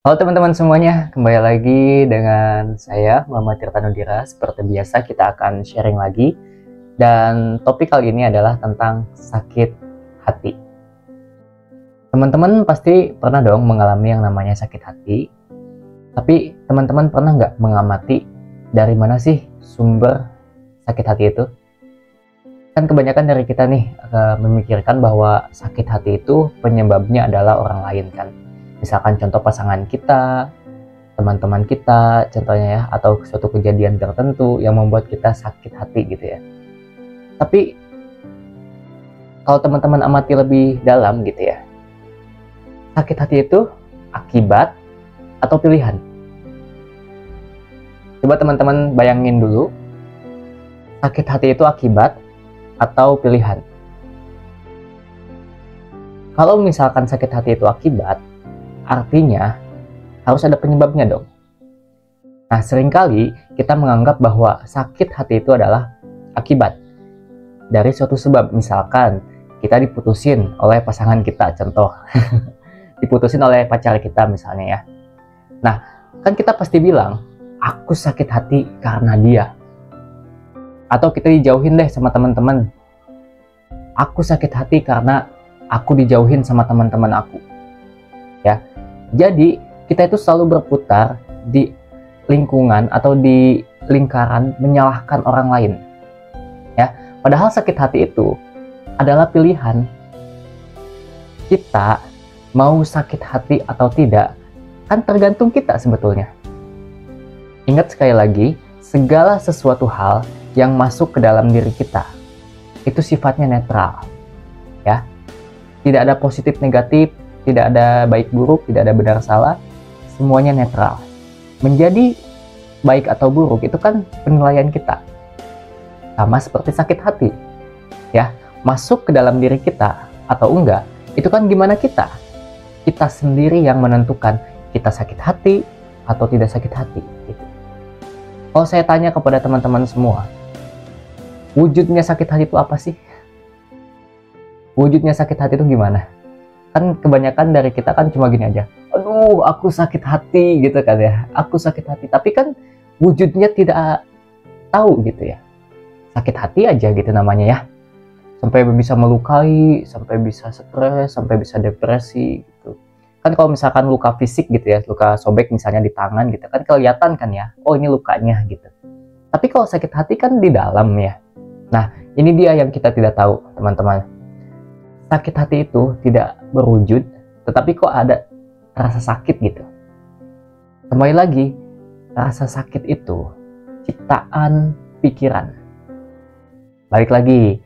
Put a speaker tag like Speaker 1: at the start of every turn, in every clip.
Speaker 1: Halo teman-teman semuanya, kembali lagi dengan saya Muhammad Tirtanudira. Seperti biasa kita akan sharing lagi. Dan topik kali ini adalah tentang sakit hati. Teman-teman pasti pernah dong mengalami yang namanya sakit hati. Tapi teman-teman pernah nggak mengamati dari mana sih sumber sakit hati itu? Kan kebanyakan dari kita nih memikirkan bahwa sakit hati itu penyebabnya adalah orang lain kan. Misalkan contoh pasangan kita, teman-teman kita, contohnya ya, atau suatu kejadian tertentu yang membuat kita sakit hati gitu ya. Tapi kalau teman-teman amati lebih dalam gitu ya, sakit hati itu akibat atau pilihan? Coba teman-teman bayangin dulu, sakit hati itu akibat atau pilihan? Kalau misalkan sakit hati itu akibat, artinya harus ada penyebabnya dong. Nah, seringkali kita menganggap bahwa sakit hati itu adalah akibat dari suatu sebab. Misalkan kita diputusin oleh pasangan kita, contoh diputusin oleh pacar kita misalnya ya. Nah, kan kita pasti bilang, aku sakit hati karena dia. Atau kita dijauhin deh sama teman-teman, aku sakit hati karena aku dijauhin sama teman-teman aku. Ya, jadi kita itu selalu berputar di lingkungan atau di lingkaran menyalahkan orang lain. Ya, padahal sakit hati itu adalah pilihan. Kita mau sakit hati atau tidak kan tergantung kita sebetulnya. Ingat sekali lagi, segala sesuatu hal yang masuk ke dalam diri kita itu sifatnya netral. Ya, tidak ada positif negatif, tidak ada baik buruk, tidak ada benar salah, semuanya netral. Menjadi baik atau buruk itu kan penilaian kita. Sama seperti sakit hati. Ya, masuk ke dalam diri kita atau enggak, itu kan gimana kita. Kita sendiri yang menentukan kita sakit hati atau tidak sakit hati. Gitu. Kalau saya tanya kepada teman-teman semua, wujudnya sakit hati itu apa sih? Wujudnya sakit hati itu gimana? Kan kebanyakan dari kita kan cuma gini aja, aduh aku sakit hati gitu kan ya, aku sakit hati, tapi kan wujudnya tidak tahu gitu ya, sakit hati aja gitu namanya ya, sampai bisa melukai, sampai bisa stres, sampai bisa depresi gitu. Kan kalau misalkan luka fisik gitu ya, luka sobek misalnya di tangan gitu kan kelihatan kan ya, oh ini lukanya gitu. Tapi kalau sakit hati kan di dalam ya. Nah, ini dia yang kita tidak tahu teman-teman. Sakit hati itu tidak berwujud, tetapi kok ada rasa sakit gitu. Kembali lagi, rasa sakit itu ciptaan pikiran. Balik lagi,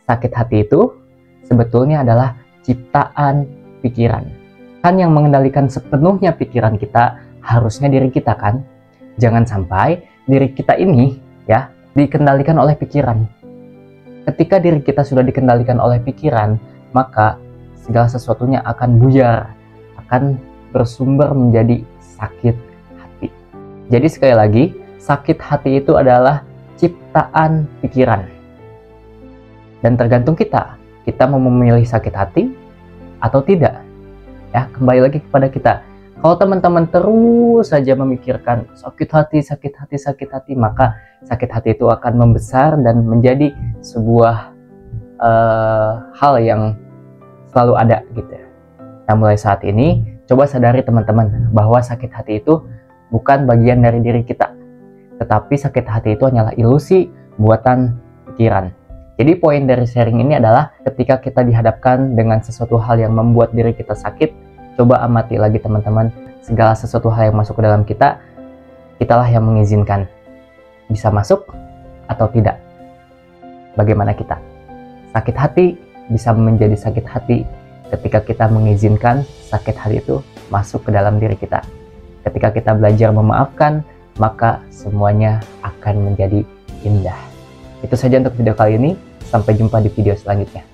Speaker 1: sakit hati itu sebetulnya adalah ciptaan pikiran. Kan yang mengendalikan sepenuhnya pikiran kita harusnya diri kita kan. Jangan sampai diri kita ini ya dikendalikan oleh pikiran. Ketika diri kita sudah dikendalikan oleh pikiran, maka segala sesuatunya akan buyar, akan bersumber menjadi sakit hati. Jadi sekali lagi, sakit hati itu adalah ciptaan pikiran. Dan tergantung kita mau memilih sakit hati atau tidak. Ya, kembali lagi kepada kita. Kalau teman-teman terus saja memikirkan sakit hati, maka sakit hati itu akan membesar dan menjadi sebuah hal yang selalu ada gitu. Nah, mulai saat ini coba sadari teman-teman bahwa sakit hati itu bukan bagian dari diri kita, tetapi sakit hati itu hanyalah ilusi buatan pikiran. Jadi poin dari sharing ini adalah ketika kita dihadapkan dengan sesuatu hal yang membuat diri kita sakit, coba amati lagi teman-teman, segala sesuatu hal yang masuk ke dalam kita, kitalah yang mengizinkan bisa masuk atau tidak. Bagaimana kita? Sakit hati bisa menjadi sakit hati ketika kita mengizinkan sakit hati itu masuk ke dalam diri kita. Ketika kita belajar memaafkan, maka semuanya akan menjadi indah. Itu saja untuk video kali ini. Sampai jumpa di video selanjutnya.